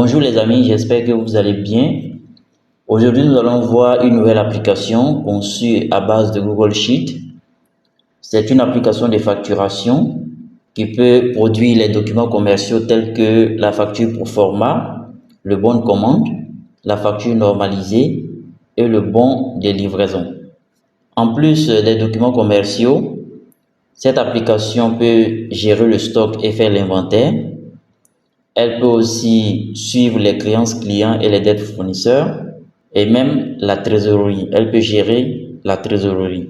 Bonjour les amis, j'espère que vous allez bien. Aujourd'hui, nous allons voir une nouvelle application conçue à base de Google Sheet. C'est une application de facturation qui peut produire les documents commerciaux tels que la facture pro forma, le bon de commande, la facture normalisée et le bon de livraison. En plus des documents commerciaux, cette application peut gérer le stock et faire l'inventaire. Elle peut aussi suivre les créances clients et les dettes fournisseurs et même la trésorerie. Elle peut gérer la trésorerie.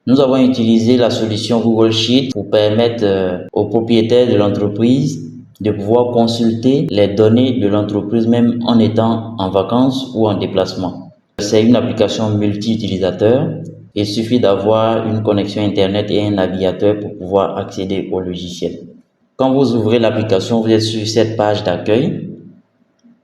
Nous avons utilisé la solution Google Sheet pour permettre aux propriétaires de l'entreprise de pouvoir consulter les données de l'entreprise même en étant en vacances ou en déplacement. C'est une application multi-utilisateur. Il suffit d'avoir une connexion Internet et un navigateur pour pouvoir accéder au logiciel. Quand vous ouvrez l'application, vous êtes sur cette page d'accueil.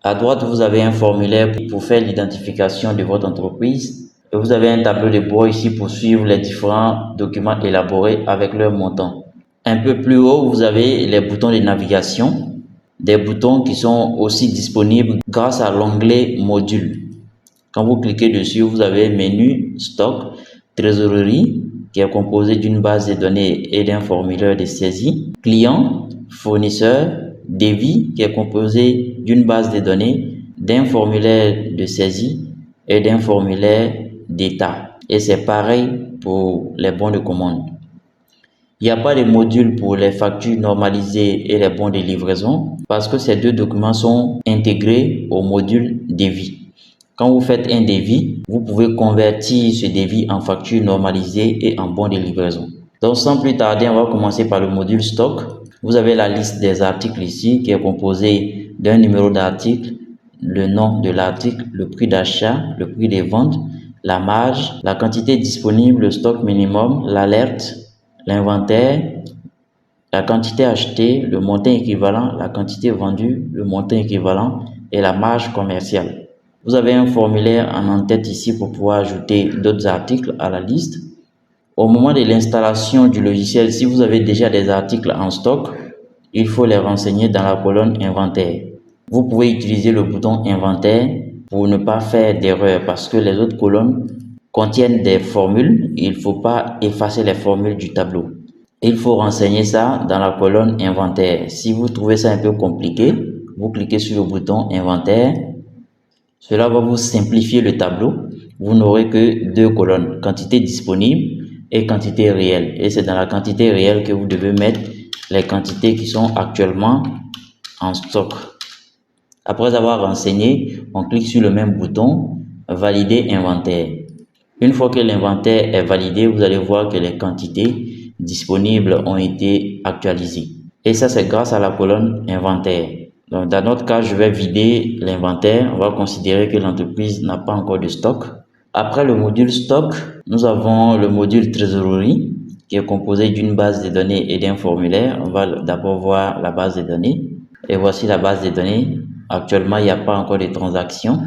À droite, vous avez un formulaire pour faire l'identification de votre entreprise. Et vous avez un tableau de bord ici pour suivre les différents documents élaborés avec leur montant. Un peu plus haut, vous avez les boutons de navigation, des boutons qui sont aussi disponibles grâce à l'onglet Modules. Quand vous cliquez dessus, vous avez menu Stock, Trésorerie, qui est composé d'une base de données et d'un formulaire de saisie, Client, Fournisseur, Devis, qui est composé d'une base de données, d'un formulaire de saisie et d'un formulaire d'état. Et c'est pareil pour les bons de commande. Il n'y a pas de module pour les factures normalisées et les bons de livraison parce que ces deux documents sont intégrés au module devis. Quand vous faites un devis, vous pouvez convertir ce devis en facture normalisée et en bon de livraison. Donc sans plus tarder, on va commencer par le module stock. Vous avez la liste des articles ici qui est composée d'un numéro d'article, le nom de l'article, le prix d'achat, le prix de vente, la marge, la quantité disponible, le stock minimum, l'alerte, l'inventaire, la quantité achetée, le montant équivalent, la quantité vendue, le montant équivalent et la marge commerciale. Vous avez un formulaire en en-tête ici pour pouvoir ajouter d'autres articles à la liste. Au moment de l'installation du logiciel, si vous avez déjà des articles en stock, il faut les renseigner dans la colonne inventaire. Vous pouvez utiliser le bouton inventaire pour ne pas faire d'erreur parce que les autres colonnes contiennent des formules. Il ne faut pas effacer les formules du tableau. Il faut renseigner ça dans la colonne inventaire. Si vous trouvez ça un peu compliqué, vous cliquez sur le bouton inventaire. Cela va vous simplifier le tableau. Vous n'aurez que deux colonnes, quantité disponible et quantité réelle. Et c'est dans la quantité réelle que vous devez mettre les quantités qui sont actuellement en stock. Après avoir renseigné, on clique sur le même bouton, valider inventaire. Une fois que l'inventaire est validé, vous allez voir que les quantités disponibles ont été actualisées. Et ça, c'est grâce à la colonne inventaire. Donc, dans notre cas, je vais vider l'inventaire. On va considérer que l'entreprise n'a pas encore de stock. Après le module stock, nous avons le module trésorerie qui est composé d'une base de données et d'un formulaire. On va d'abord voir la base de données. Et voici la base de données. Actuellement, il n'y a pas encore de transactions.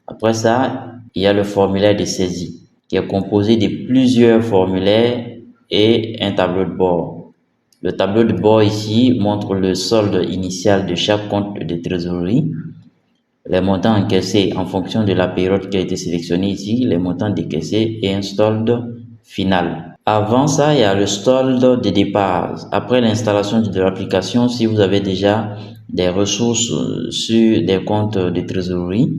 Après ça, il y a le formulaire de saisie qui est composé de plusieurs formulaires et un tableau de bord. Le tableau de bord ici montre le solde initial de chaque compte de trésorerie, les montants encaissés en fonction de la période qui a été sélectionnée ici, les montants décaissés et un solde final. Avant ça, il y a le solde de départ. Après l'installation de l'application, si vous avez déjà des ressources sur des comptes de trésorerie,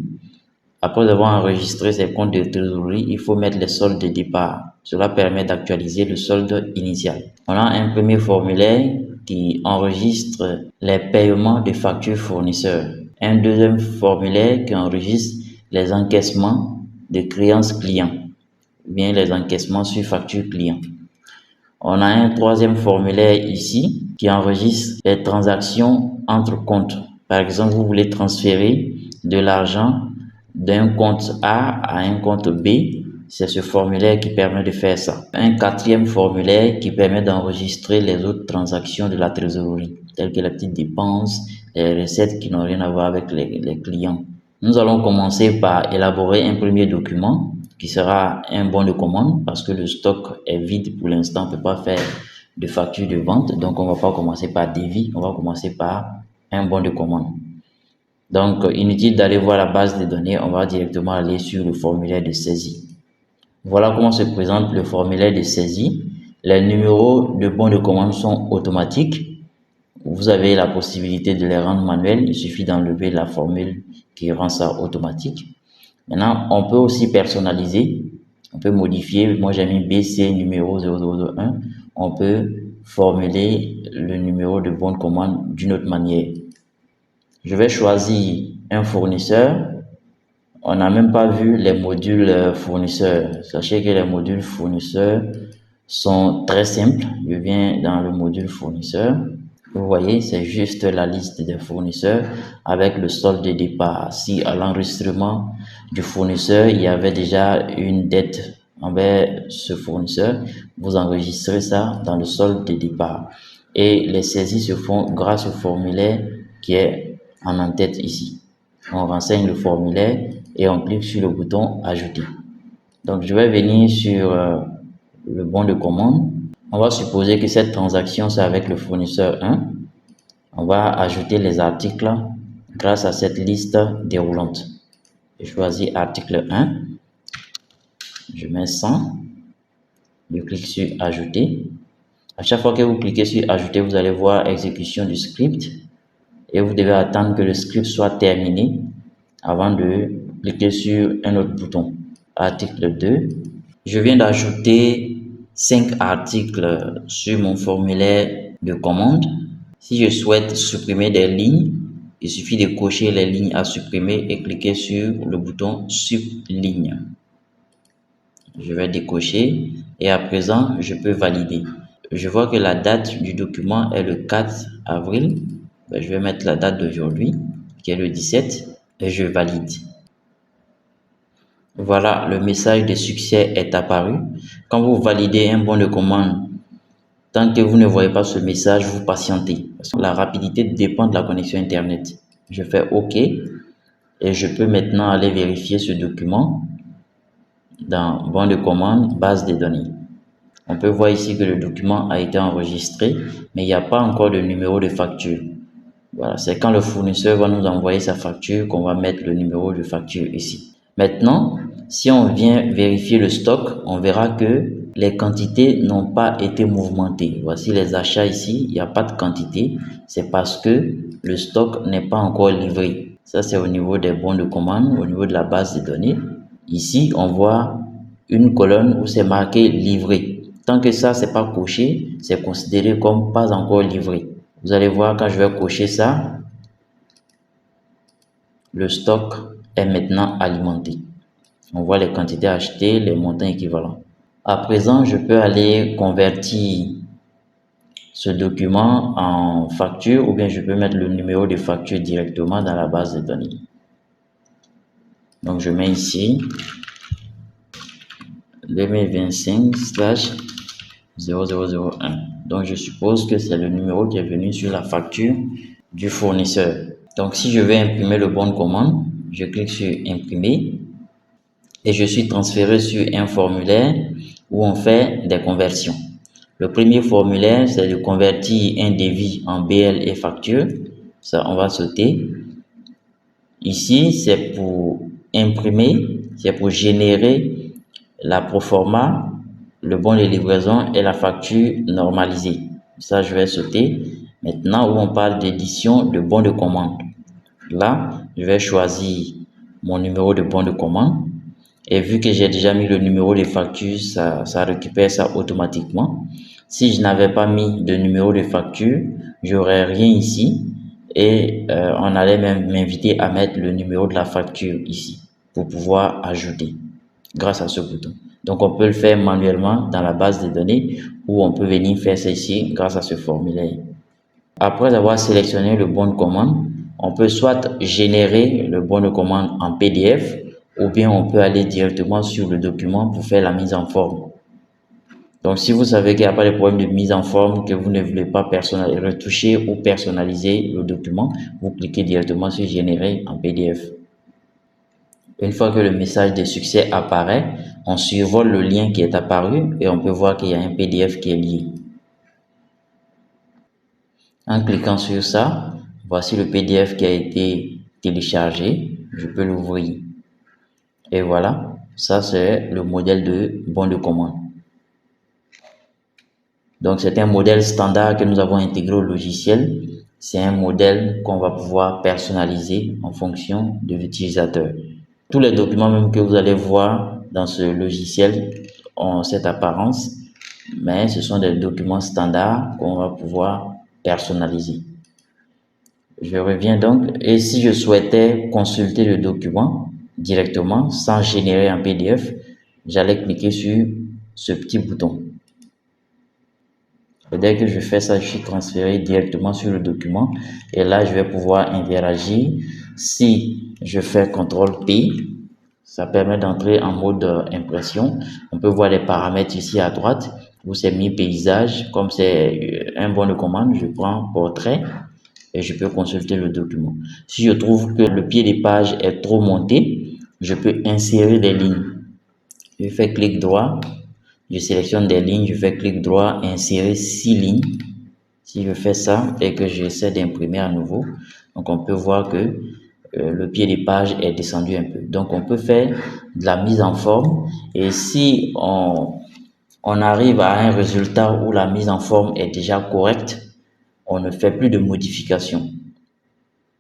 après avoir enregistré ces comptes de trésorerie, il faut mettre les soldes de départ. Cela permet d'actualiser le solde initial. On a un premier formulaire qui enregistre les paiements de factures fournisseurs. Un deuxième formulaire qui enregistre les encaissements de créances clients, ou bien les encaissements sur facture client. On a un troisième formulaire ici qui enregistre les transactions entre comptes. Par exemple, vous voulez transférer de l'argent d'un compte A à un compte B, c'est ce formulaire qui permet de faire ça. Un quatrième formulaire qui permet d'enregistrer les autres transactions de la trésorerie, telles que les petites dépenses, les recettes qui n'ont rien à voir avec les clients. Nous allons commencer par élaborer un premier document qui sera un bon de commande parce que le stock est vide pour l'instant, on ne peut pas faire de facture de vente, donc on ne va pas commencer par devis, on va commencer par un bon de commande. Donc, inutile d'aller voir la base de données, on va directement aller sur le formulaire de saisie. Voilà comment se présente le formulaire de saisie. Les numéros de bons de commande sont automatiques. Vous avez la possibilité de les rendre manuels. Il suffit d'enlever la formule qui rend ça automatique. Maintenant, on peut aussi personnaliser. On peut modifier. Moi, j'ai mis BC numéro 0001. On peut formuler le numéro de bon de commande d'une autre manière. Je vais choisir un fournisseur. On n'a même pas vu les modules fournisseurs. Sachez que les modules fournisseurs sont très simples. Je viens dans le module fournisseur. Vous voyez, c'est juste la liste des fournisseurs avec le solde de départ. Si à l'enregistrement du fournisseur, il y avait déjà une dette envers ce fournisseur, vous enregistrez ça dans le solde de départ. Et les saisies se font grâce au formulaire qui est en en-tête ici. On renseigne le formulaire et on clique sur le bouton ajouter. Donc je vais venir sur le bon de commande. On va supposer que cette transaction c'est avec le fournisseur 1. On va ajouter les articles grâce à cette liste déroulante. Je choisis article 1. Je mets 100. Je clique sur ajouter. À chaque fois que vous cliquez sur ajouter, vous allez voir exécution du script et vous devez attendre que le script soit terminé avant de cliquer sur un autre bouton. Article 2. Je viens d'ajouter 5 articles sur mon formulaire de commande. Si je souhaite supprimer des lignes, il suffit de cocher les lignes à supprimer et cliquer sur le bouton Subligne. Je vais décocher et à présent, je peux valider. Je vois que la date du document est le 4 avril. Je vais mettre la date d'aujourd'hui, qui est le 17, et je valide. Voilà, le message de succès est apparu. Quand vous validez un bon de commande, tant que vous ne voyez pas ce message, vous patientez. La rapidité dépend de la connexion Internet. Je fais OK et je peux maintenant aller vérifier ce document dans bon de commande, base de données. On peut voir ici que le document a été enregistré, mais il n'y a pas encore de numéro de facture. Voilà, c'est quand le fournisseur va nous envoyer sa facture qu'on va mettre le numéro de facture ici. Maintenant, si on vient vérifier le stock, on verra que les quantités n'ont pas été mouvementées. Voici les achats ici, il n'y a pas de quantité. C'est parce que le stock n'est pas encore livré. Ça, c'est au niveau des bons de commande, au niveau de la base de données. Ici, on voit une colonne où c'est marqué livré. Tant que ça, c'est pas coché, c'est considéré comme pas encore livré. Vous allez voir, quand je vais cocher ça, le stock est maintenant alimenté. On voit les quantités achetées, les montants équivalents. À présent, je peux aller convertir ce document en facture ou bien je peux mettre le numéro de facture directement dans la base de données. Donc, je mets ici 2025/0001. Donc, je suppose que c'est le numéro qui est venu sur la facture du fournisseur. Donc, si je veux imprimer le bon de commande, je clique sur imprimer et je suis transféré sur un formulaire où on fait des conversions. Le premier formulaire, c'est de convertir un devis en BL et facture. Ça, on va sauter. Ici, c'est pour imprimer, c'est pour générer la proforma, le bon de livraison et la facture normalisée. Ça, je vais sauter. Maintenant, où on parle d'édition de bon de commande. Là, je vais choisir mon numéro de bon de commande. Et vu que j'ai déjà mis le numéro de facture, ça récupère ça automatiquement. Si je n'avais pas mis de numéro de facture, j'aurais rien ici. Et on allait même m'inviter à mettre le numéro de la facture ici pour pouvoir ajouter grâce à ce bouton. Donc, on peut le faire manuellement dans la base de données ou on peut venir faire ça ici grâce à ce formulaire. Après avoir sélectionné le bon de commande, on peut soit générer le bon de commande en PDF ou bien on peut aller directement sur le document pour faire la mise en forme. Donc, si vous savez qu'il n'y a pas de problème de mise en forme, que vous ne voulez pas retoucher ou personnaliser le document, vous cliquez directement sur générer en PDF. Une fois que le message de succès apparaît, on survole le lien qui est apparu et on peut voir qu'il y a un PDF qui est lié. En cliquant sur ça, voici le PDF qui a été télécharger, je peux l'ouvrir. Et voilà, ça c'est le modèle de bon de commande. Donc c'est un modèle standard que nous avons intégré au logiciel. C'est un modèle qu'on va pouvoir personnaliser en fonction de l'utilisateur. Tous les documents même que vous allez voir dans ce logiciel ont cette apparence, mais ce sont des documents standards qu'on va pouvoir personnaliser. Je reviens donc, et si je souhaitais consulter le document directement sans générer un PDF, j'allais cliquer sur ce petit bouton. Et dès que je fais ça, je suis transféré directement sur le document et là, je vais pouvoir interagir. Si je fais CTRL-P, ça permet d'entrer en mode impression. On peut voir les paramètres ici à droite où c'est mis paysage. Comme c'est un bon de commande, je prends portrait et je peux consulter le document. Si je trouve que le pied des pages est trop monté, je peux insérer des lignes. Je fais clic droit. Je sélectionne des lignes, je fais clic droit, insérer 6 lignes. Si je fais ça et que j'essaie d'imprimer à nouveau, donc on peut voir que le pied des pages est descendu un peu. Donc on peut faire de la mise en forme et si on arrive à un résultat où la mise en forme est déjà correcte, on ne fait plus de modifications.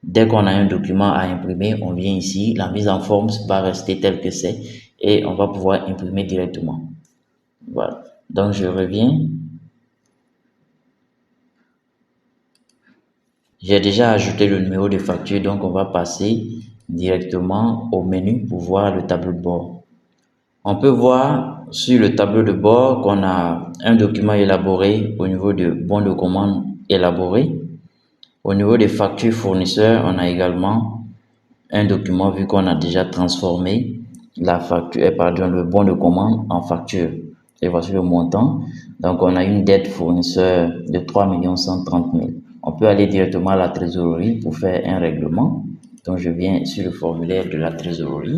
Dès qu'on a un document à imprimer, on vient ici, la mise en forme va rester telle que c'est et on va pouvoir imprimer directement. Voilà, donc je reviens. J'ai déjà ajouté le numéro de facture, donc on va passer directement au menu pour voir le tableau de bord. On peut voir sur le tableau de bord qu'on a un document élaboré au niveau de bon de commande élaboré. Au niveau des factures fournisseurs, on a également un document vu qu'on a déjà transformé la facture, le bon de commande en facture. Et voici le montant. Donc, on a une dette fournisseur de 3 130 000. On peut aller directement à la trésorerie pour faire un règlement. Donc, je viens sur le formulaire de la trésorerie.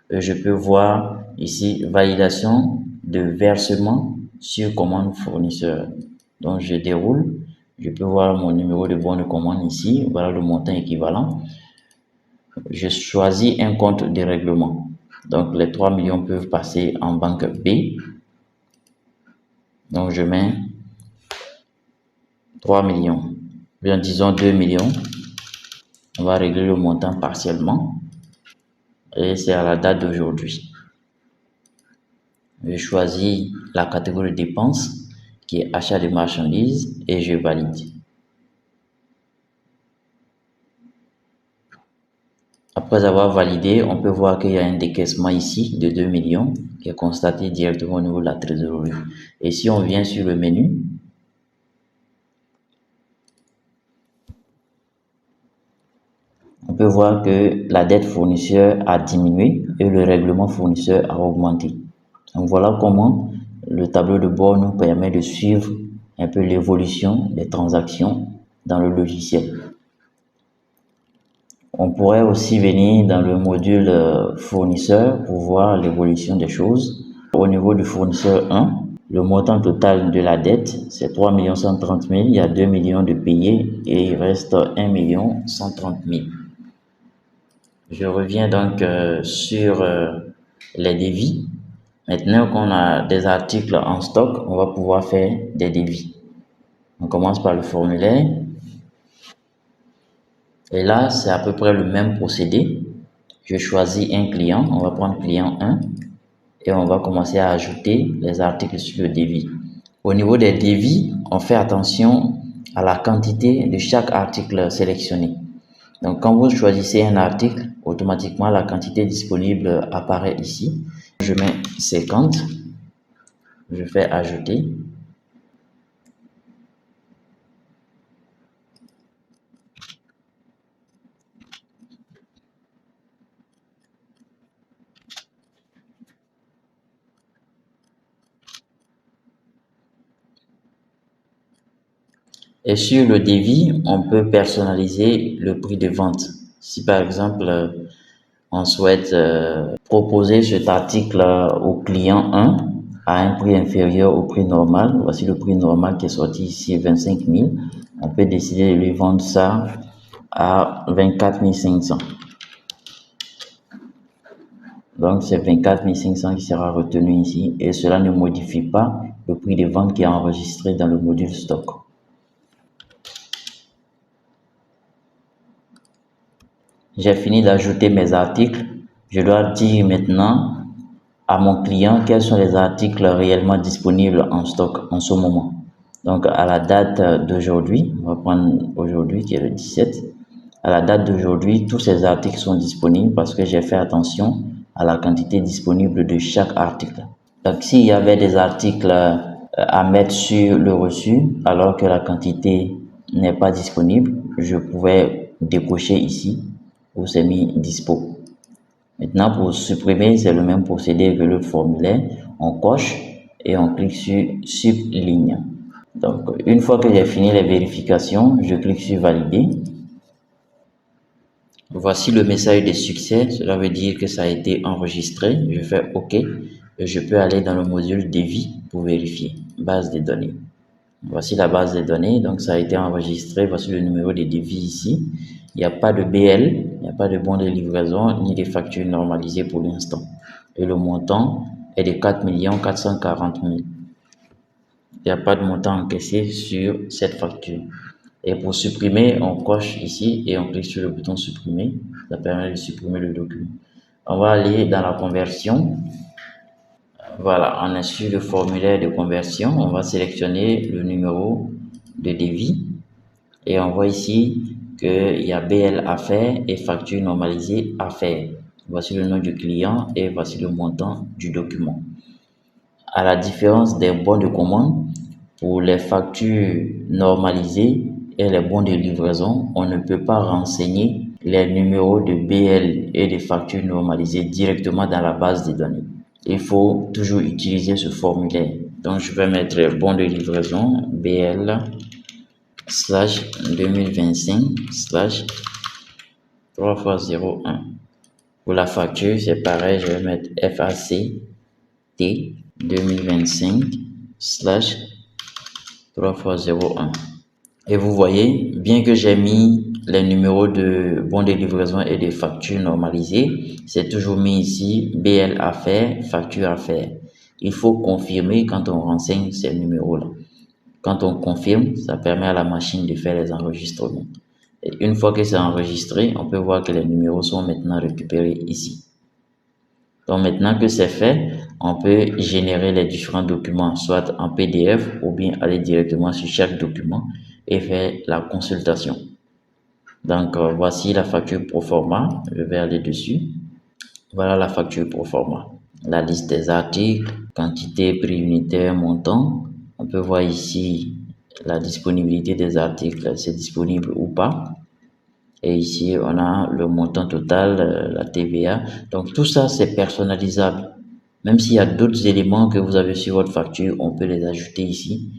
Et je peux voir ici validation de versement sur commande fournisseur. Donc, je déroule. Je peux voir mon numéro de bon de commande ici. Voilà le montant équivalent. Je choisis un compte de règlement. Donc, les 3 millions peuvent passer en banque B. Donc, je mets 3 millions. Bien, disons 2 millions. On va régler le montant partiellement. Et c'est à la date d'aujourd'hui. Je choisis la catégorie dépenses qui est achat de marchandises et je valide. Après avoir validé, on peut voir qu'il y a un décaissement ici de 2 millions qui est constaté directement au niveau de la trésorerie. Et si on vient sur le menu, on peut voir que la dette fournisseur a diminué et le règlement fournisseur a augmenté. Donc voilà comment le tableau de bord nous permet de suivre un peu l'évolution des transactions dans le logiciel. On pourrait aussi venir dans le module fournisseur pour voir l'évolution des choses. Au niveau du fournisseur 1, le montant total de la dette, c'est 3 130 000. Il y a 2 millions de payés et il reste 1 130 000. Je reviens donc sur les devis. Maintenant qu'on a des articles en stock, on va pouvoir faire des devis. On commence par le formulaire. Et là, c'est à peu près le même procédé. Je choisis un client. On va prendre client 1. Et on va commencer à ajouter les articles sur le devis. Au niveau des devis, on fait attention à la quantité de chaque article sélectionné. Donc, quand vous choisissez un article, automatiquement, la quantité disponible apparaît ici. Je mets 50. Je fais ajouter. Et sur le devis, on peut personnaliser le prix de vente. Si par exemple, on souhaite proposer cet article au client 1 à un prix inférieur au prix normal, voici le prix normal qui est sorti ici, 25 000. On peut décider de lui vendre ça à 24 500. Donc, c'est 24 500 qui sera retenu ici et cela ne modifie pas le prix de vente qui est enregistré dans le module stock. J'ai fini d'ajouter mes articles. Je dois dire maintenant à mon client quels sont les articles réellement disponibles en stock en ce moment. Donc, à la date d'aujourd'hui, on va prendre aujourd'hui qui est le 17. À la date d'aujourd'hui, tous ces articles sont disponibles parce que j'ai fait attention à la quantité disponible de chaque article. Donc, s'il y avait des articles à mettre sur le reçu alors que la quantité n'est pas disponible, je pouvais décocher ici où c'est mis dispo. Maintenant, pour supprimer, c'est le même procédé que le formulaire. On coche et on clique sur Subligne. Donc, une fois que j'ai fini les vérifications, je clique sur Valider. Voici le message de succès. Cela veut dire que ça a été enregistré. Je fais OK et je peux aller dans le module devis pour vérifier. Base de données. Voici la base de données. Donc, ça a été enregistré. Voici le numéro de devis ici. Il n'y a pas de BL, il n'y a pas de bon de livraison ni de facture normalisée pour l'instant. Et le montant est de 4 440 000. Il n'y a pas de montant encaissé sur cette facture. Et pour supprimer, on coche ici et on clique sur le bouton supprimer. Ça permet de supprimer le document. On va aller dans la conversion. Voilà, on est sur le formulaire de conversion. On va sélectionner le numéro de devis. Et on voit ici qu'il y a BL à faire et facture normalisée à faire. Voici le nom du client et voici le montant du document. À la différence des bons de commande, pour les factures normalisées et les bons de livraison, on ne peut pas renseigner les numéros de BL et de factures normalisées directement dans la base de données. Il faut toujours utiliser ce formulaire. Donc, je vais mettre bon de livraison BL /2025 /3x01. Pour la facture, c'est pareil, je vais mettre FACT 2025 /3x01. Et vous voyez, bien que j'ai mis les numéros de bons de livraison et de factures normalisées, c'est toujours mis ici BL à faire, facture à faire. Il faut confirmer quand on renseigne ces numéros-là. Quand on confirme, ça permet à la machine de faire les enregistrements. Et une fois que c'est enregistré, on peut voir que les numéros sont maintenant récupérés ici. Donc maintenant que c'est fait, on peut générer les différents documents, soit en PDF ou bien aller directement sur chaque document et faire la consultation. Donc voici la facture proforma, je vais aller dessus. Voilà la facture proforma. La liste des articles, quantité, prix unitaire, montant. On peut voir ici la disponibilité des articles, c'est disponible ou pas. Et ici, on a le montant total, la TVA. Donc, tout ça, c'est personnalisable. Même s'il y a d'autres éléments que vous avez sur votre facture, on peut les ajouter ici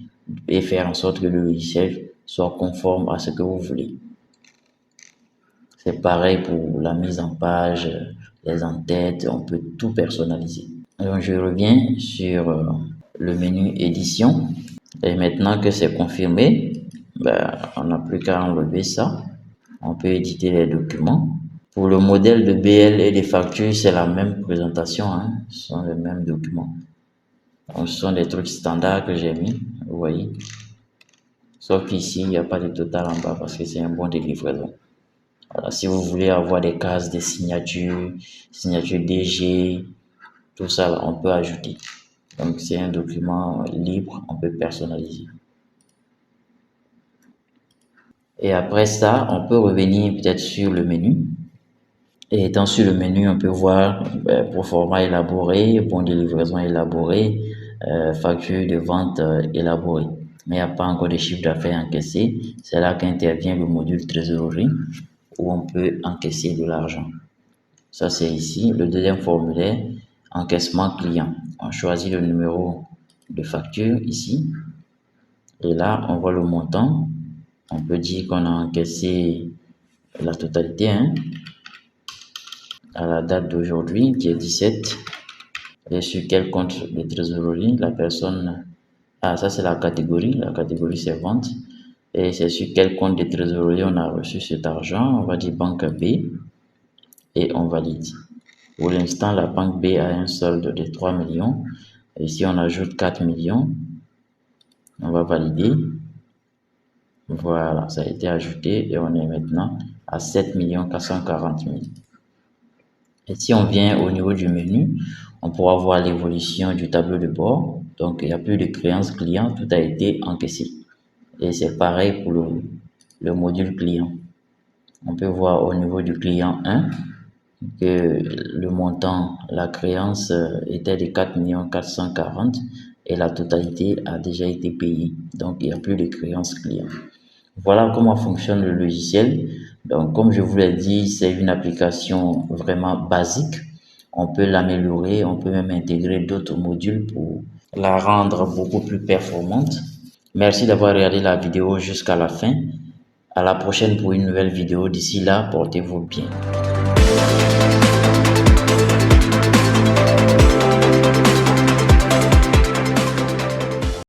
et faire en sorte que le logiciel soit conforme à ce que vous voulez. C'est pareil pour la mise en page, les en-têtes, on peut tout personnaliser. Donc, je reviens sur le menu édition. Et maintenant que c'est confirmé, on n'a plus qu'à enlever ça. On peut éditer les documents. Pour le modèle de BL et des factures, c'est la même présentation, hein. Ce sont les mêmes documents. Donc, ce sont des trucs standards que j'ai mis, vous voyez. Sauf qu'ici, il n'y a pas de total en bas parce que c'est un bon de livraison. Alors, si vous voulez avoir des cases, des signatures, signature DG, tout ça, là, on peut ajouter. Donc, c'est un document libre, on peut personnaliser. Et après ça, on peut revenir peut-être sur le menu. Et étant sur le menu, on peut voir proforma élaboré, bon de livraison élaboré, facture de vente élaborée. Mais il n'y a pas encore de chiffre d'affaires encaissé. C'est là qu'intervient le module trésorerie où on peut encaisser de l'argent. Ça, c'est ici. Le deuxième formulaire, encaissement client. On choisit le numéro de facture ici. Et là, on voit le montant. On peut dire qu'on a encaissé la totalité, hein, à la date d'aujourd'hui, qui est 17. Et sur quel compte de trésorerie la personne... Ah, ça c'est la catégorie. La catégorie c'est vente. et c'est sur quel compte de trésorerie on a reçu cet argent. On va dire banque B et on valide. Pour l'instant, la banque B a un solde de 3 millions. Et si on ajoute 4 millions, on va valider. Voilà, ça a été ajouté et on est maintenant à 7 440 000. Et si on vient au niveau du menu, on pourra voir l'évolution du tableau de bord. Donc, il n'y a plus de créances clients, tout a été encaissé. Et c'est pareil pour le module client. On peut voir au niveau du client 1 que le montant, la créance était de 4 440 000 et la totalité a déjà été payée. Donc, il n'y a plus de créances clients. Voilà comment fonctionne le logiciel. Donc, comme je vous l'ai dit, c'est une application vraiment basique. On peut l'améliorer, on peut même intégrer d'autres modules pour la rendre beaucoup plus performante. Merci d'avoir regardé la vidéo jusqu'à la fin. À la prochaine pour une nouvelle vidéo. D'ici là, portez-vous bien.